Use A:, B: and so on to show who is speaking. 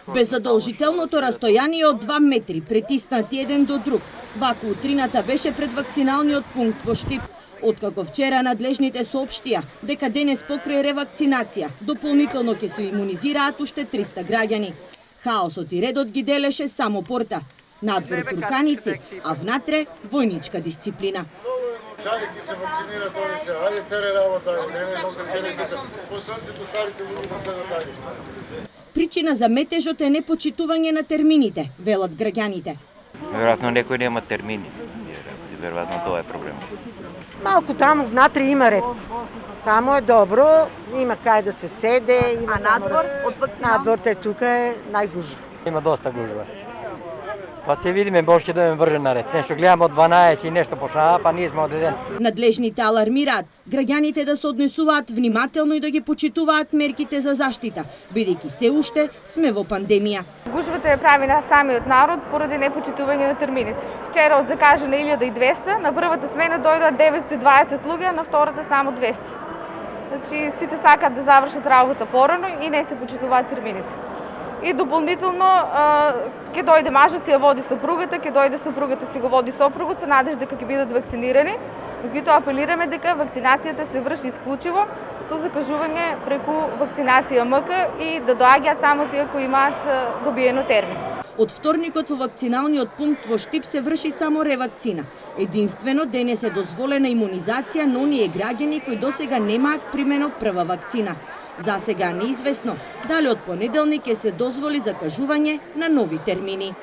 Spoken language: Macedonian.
A: Без задолжителното растојание од 2 метри, притиснати еден до друг, вака утрината беше пред вакциналниот пункт во Штип, откако вчера надлежните соопштија дека денес покрај ревакцинација дополнително ќе се имунизираат уште 300 граѓани. Хаосот и редот ги делеше само порта. Надвор турканици, а внатре војничка дисциплина.
B: Чарите се вакцинираат, овде се, ајде тере работа, не граѓаните, посланците старите луѓе да се натајат.
A: Причина за метежот е непочитување на термините, велат граѓаните.
C: Веројатно некои нема термини. Веројатно тоа е проблем.
D: Малку таму внатре има ред. Таму е добро, има кај да се седе, има
A: надвор од вакцинал?
D: Надвор тука е најгужва.
E: Има доста гужва. Па ќе видиме, може ќе дојдеме врже на ред. Нешто гледаме од 12 и нешто пошаа, па ние сме од 1.
A: Надлежните алармираат граѓаните да се однесуваат внимателно и да ги почитуваат мерките за заштита, бидејќи се уште сме во пандемија.
F: Гужвата ја прави на самиот народ поради непочитување на термините. Вчера од закажана 1200, на првата смена дојдоа 920 луѓе, на втората само 200. Значи сите сакаат да завршат работа порано и не се почитуваат термините. И дополнително ќе дојде мажот си ја води сопругата, ќе дојде сопругата си го води сопругот со надеж дека ќе бидат вакцинирани, меѓутоа апелираме дека вакцинацијата се врши исклучиво со закажување преку вакцинација МК и да доаѓаат само тие кои имаат добиено термин.
A: Од вторникот во вакциналниот пункт во Штип се врши само ревакцина. Единствено денес е дозволена имунизација на оние граѓани кои досега немаат примено прва вакцина. За сега неизвестно дали од понеделник ќе се дозволи закажување на нови термини.